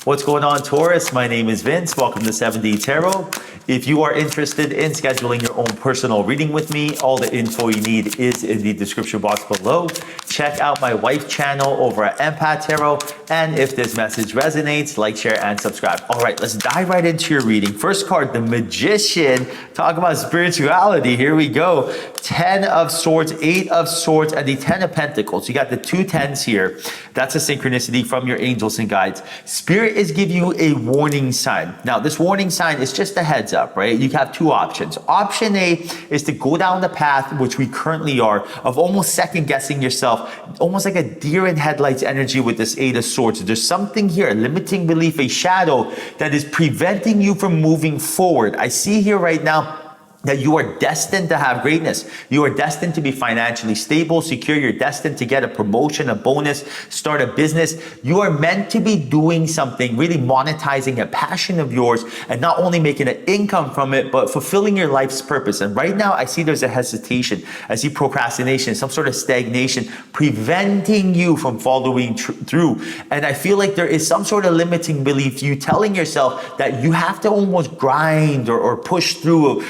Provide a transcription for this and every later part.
What's going on, Taurus? My name is Vince. Welcome to 7D Tarot. If you are interested in scheduling your own personal reading with me, all the info you need is in the description box below. Check out my wife's channel over at Empath Tarot. And if this message resonates, like, share, and subscribe. All right, let's dive right into your reading. First card, the Magician. Talk about spirituality. Here we go. 10 of Swords, 8 of Swords, and the 10 of Pentacles. You got the 2 10s here. That's a synchronicity from your angels and guides. Spirit is giving you a warning sign. Now, this warning sign is just a heads up, right? You have 2 options. Option A is to go down the path, which we currently are, of almost second guessing yourself, almost like a deer in headlights energy with this 8 of Swords. There's something here, a limiting belief, a shadow that is preventing you from moving forward. I see here right now that you are destined to have greatness. You are destined to be financially stable, secure. You're destined to get a promotion, a bonus, start a business. You are meant to be doing something, really monetizing a passion of yours and not only making an income from it, but fulfilling your life's purpose. And right now I see there's a hesitation. I see procrastination, some sort of stagnation preventing you from following through. And I feel like there is some sort of limiting belief, you telling yourself that you have to almost grind or push through,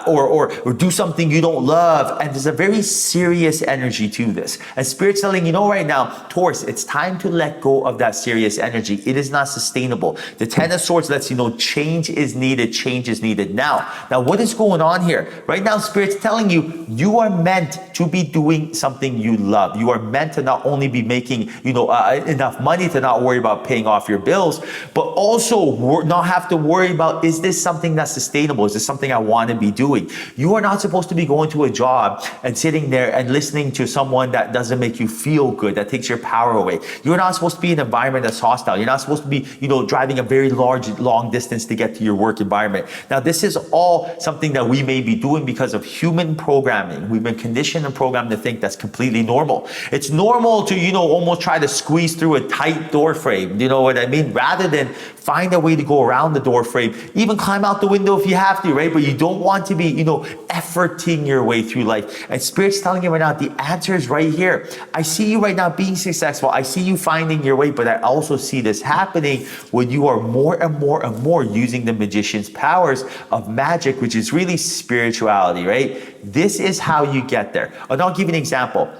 or do something you don't love. And there's a very serious energy to this. And Spirit's telling you know right now, Taurus, it's time to let go of that serious energy. It is not sustainable. The 10 of Swords lets you know change is needed. Change is needed now. Now, what is going on here? Right now, Spirit's telling you, you are meant to be doing something you love. You are meant to not only be making, enough money to not worry about paying off your bills, but also not have to worry about, is this something that's sustainable? Is this something I want to be doing? You are not supposed to be going to a job and sitting there and listening to someone that doesn't make you feel good, that takes your power away. You're not supposed to be in an environment that's hostile. You're not supposed to be, driving a very long distance to get to your work environment. Now, this is all something that we may be doing because of human programming. We've been conditioned and programmed to think that's completely normal. It's normal to, almost try to squeeze through a tight door frame. You know what I mean? Rather than find a way to go around the door frame, even climb out the window if you have to, right? But you don't want to be, efforting your way through life. And Spirit's telling you right now, the answer is right here. I see you right now being successful. I see you finding your way, but I also see this happening when you are more and more and more using the Magician's powers of magic, which is really spirituality, right? This is how you get there. And I'll give you an example.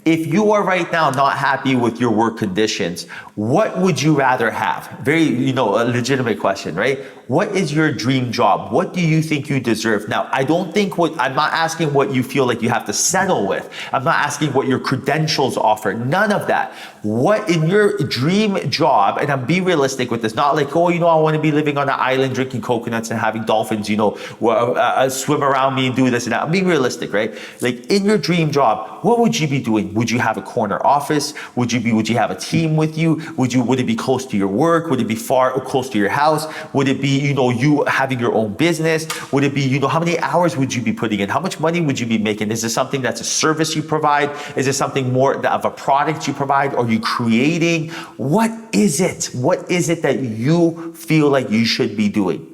If you are right now not happy with your work conditions, what would you rather have? Very, a legitimate question, right? What is your dream job? What do you think you deserve? Now, I'm not asking what you feel like you have to settle with. I'm not asking what your credentials offer. None of that. What in your dream job, and I'm being realistic with this, not like, I want to be living on an island drinking coconuts and having dolphins, swim around me and do this and that. I'm being realistic, right? Like in your dream job, what would you be doing? Would you have a corner office? Would you have a team with you? Would it be close to your work? Would it be far or close to your house? Would it be, you having your own business? Would it be, how many hours would you be putting in? How much money would you be making? Is this something that's a service you provide? Is it something more of a product you provide? Are you creating? What is it? What is it that you feel like you should be doing?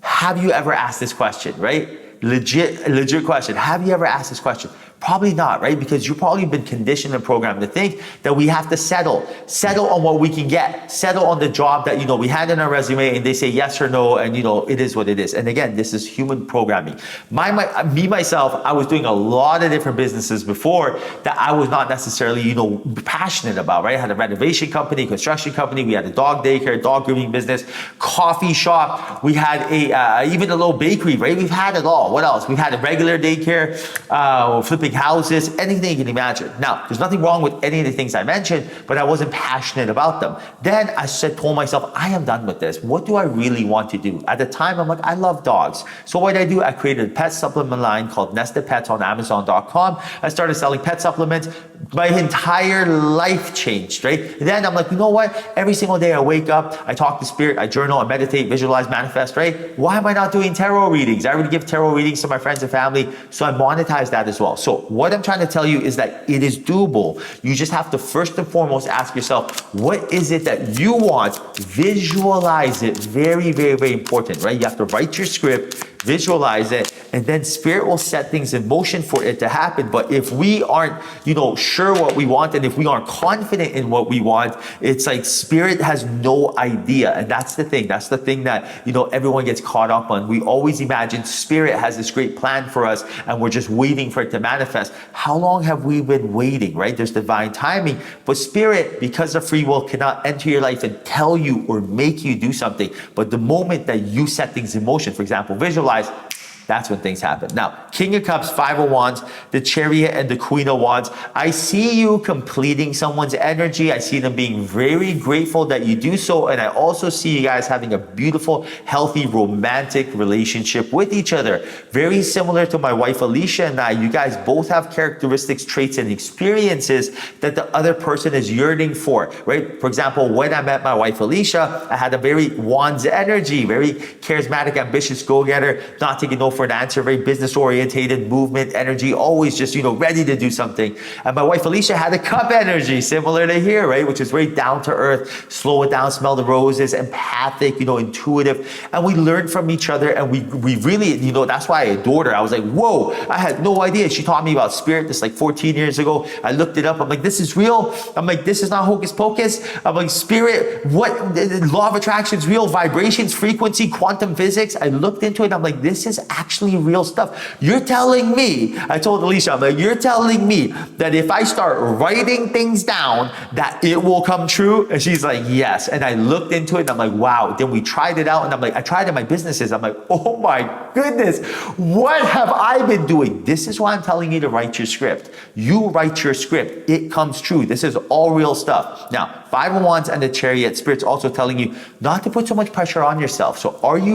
Have you ever asked this question, right? Legit question. Have you ever asked this question? Probably not, right? Because you've probably been conditioned and programmed to think that we have to settle on what we can get, settle on the job that, we hand in our resume and they say yes or no. And, it is what it is. And again, this is human programming. Myself, I was doing a lot of different businesses before that I was not necessarily, passionate about, right? I had a renovation company, construction company. We had a dog daycare, dog grooming business, coffee shop. We had even a little bakery, right? We've had it all. What else? We've had a regular daycare, flipping houses, anything you can imagine. Now, there's nothing wrong with any of the things I mentioned, but I wasn't passionate about them. Then I told myself, I am done with this. What do I really want to do? At the time, I'm like, I love dogs. So what did I do? I created a pet supplement line called Nested Pets on Amazon.com. I started selling pet supplements. My entire life changed, right? Then I'm like, you know what? Every single day I wake up, I talk to Spirit, I journal, I meditate, visualize, manifest, right? Why am I not doing tarot readings? I already give tarot readings to my friends and family, so I monetize that as well. So what I'm trying to tell you is that it is doable. You just have to first and foremost ask yourself, what is it that you want? Visualize it. Very, very, very important, right? You have to write your script, visualize it, and then Spirit will set things in motion for it to happen. But if we aren't, sure what we want, and if we aren't confident in what we want, it's like Spirit has no idea. And that's the thing. That's the thing that, everyone gets caught up on. We always imagine Spirit has this great plan for us, and we're just waiting for it to manifest. How long have we been waiting, right? There's divine timing, but Spirit, because of free will, cannot enter your life and tell you or make you do something. But the moment that you set things in motion, for example, visualize, that's when things happen. Now, King of Cups, Five of Wands, the Chariot, and the Queen of Wands. I see you completing someone's energy. I see them being very grateful that you do so. And I also see you guys having a beautiful, healthy, romantic relationship with each other. Very similar to my wife, Alicia, and I. You guys both have characteristics, traits, and experiences that the other person is yearning for, right? For example, when I met my wife, Alicia, I had a very Wands energy, very charismatic, ambitious, go-getter, not taking no for an answer, very business orientated, movement energy, always just, ready to do something. And my wife Alicia had a Cup energy, similar to here, right? Which is very down to earth, slow it down, smell the roses, empathic, intuitive. And we learned from each other, and we really, that's why I adored her. I was like, whoa, I had no idea. She taught me about Spirit this like 14 years ago. I looked it up. I'm like, this is real. I'm like, this is not hocus pocus. I'm like, Spirit, what? Law of attraction is real, vibrations, frequency, quantum physics. I looked into it. I'm like, this is actually real stuff. You're telling me, I told Alicia, I'm like, you're telling me that if I start writing things down, that it will come true? And she's like, yes. And I looked into it, and I'm like, wow. Then we tried it out, and I'm like, I tried it in my businesses. I'm like, oh my goodness, what have I been doing? This is why I'm telling you to write your script. You write your script. It comes true. This is all real stuff. Now, Five of Wands and the Chariot, Spirit's also telling you not to put so much pressure on yourself. So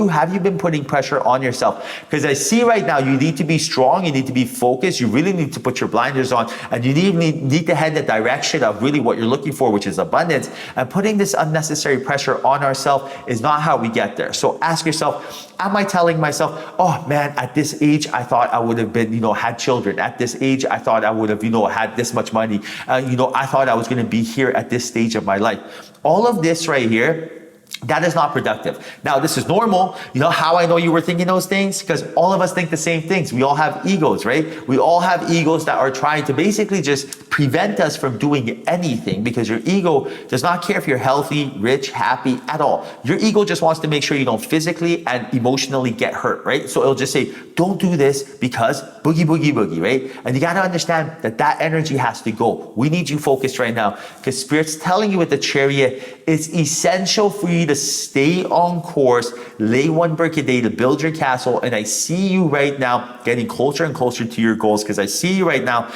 have you been putting pressure on yourself? Because I see right now you need to be strong, you need to be focused, you really need to put your blinders on, and you need to head the direction of really what you're looking for, which is abundance. And putting this unnecessary pressure on ourselves is not how we get there. So ask yourself, am I telling myself, oh man, at this age, I thought I would have been, had children. At this age, I thought I would have, had this much money. I thought I was going to be here at this stage of my life. All of this right here, that is not productive. Now, this is normal. You know how I know you were thinking those things? Because all of us think the same things. We all have egos, right? We all have egos that are trying to basically just prevent us from doing anything, because your ego does not care if you're healthy, rich, happy at all. Your ego just wants to make sure you don't physically and emotionally get hurt, right? So it'll just say, don't do this because boogie, boogie, boogie, right? And you got to understand that energy has to go. We need you focused right now, because Spirit's telling you with the Chariot, it's essential for you to stay on course, lay one brick a day to build your castle. And I see you right now getting closer and closer to your goals, because I see you right now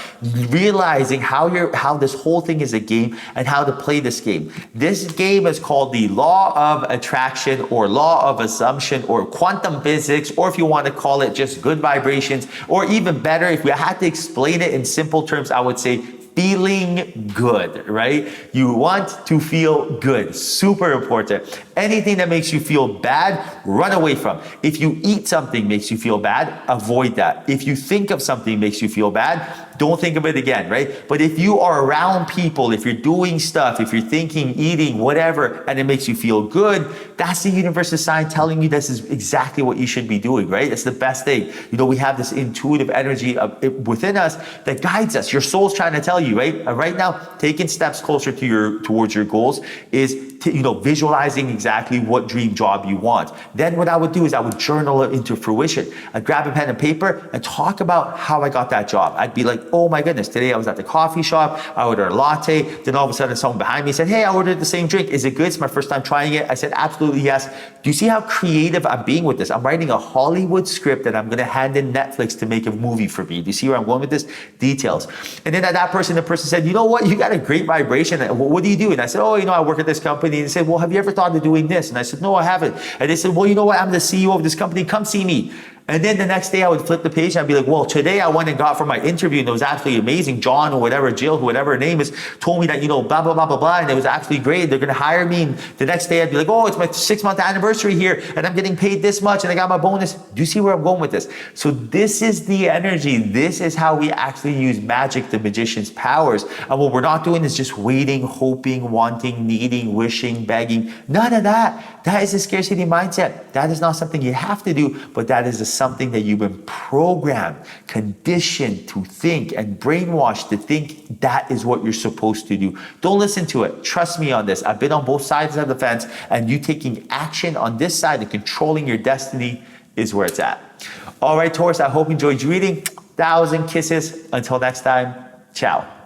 realizing how this whole thing is a game and how to play this game. This game is called the law of attraction, or law of assumption, or quantum physics, or if you want to call it just good vibrations, or even better, if we had to explain it in simple terms, I would say feeling good, right? You want to feel good. Super important. Anything that makes you feel bad, run away from. If you eat something makes you feel bad, avoid that. If you think of something makes you feel bad, don't think of it again, right? But if you are around people, if you're doing stuff, if you're thinking, eating, whatever, and it makes you feel good, that's the universe's sign telling you this is exactly what you should be doing, right? It's the best thing. We have this intuitive energy within us that guides us. Your soul's trying to tell you, right? And right now, taking steps closer towards your goals is visualizing exactly what dream job you want. Then what I would do is I would journal it into fruition. I'd grab a pen and paper and talk about how I got that job. I'd be like, oh my goodness, today I was at the coffee shop, I ordered a latte, then all of a sudden someone behind me said, hey, I ordered the same drink. Is it good? It's my first time trying it. I said, absolutely yes. Do you see how creative I'm being with this? I'm writing a Hollywood script that I'm going to hand in Netflix to make a movie for me. Do you see where I'm going with this? Details. And then the person said, you know what? You got a great vibration. What do you do? And I said, oh, I work at this company. And they said, well, have you ever thought of doing this? And I said, no, I haven't. And they said, well, you know what? I'm the CEO of this company. Come see me. And then the next day I would flip the page and I'd be like, well, today I went and got for my interview and it was absolutely amazing. John or whatever, Jill, whatever her name is, told me that, blah, blah, blah, blah, blah. And it was actually great. They're going to hire me. And the next day I'd be like, oh, it's my 6-month anniversary here and I'm getting paid this much and I got my bonus. Do you see where I'm going with this? So this is the energy. This is how we actually use magic, the magician's powers. And what we're not doing is just waiting, hoping, wanting, needing, wishing, begging. None of that. That is a scarcity mindset. That is not something you have to do, but that is a something that you've been programmed, conditioned to think, and brainwashed to think that is what you're supposed to do. Don't listen to it. Trust me on this. I've been on both sides of the fence, and you taking action on this side and controlling your destiny is where it's at. All right, Taurus, I hope you enjoyed your reading. 1,000 kisses. Until next time, ciao.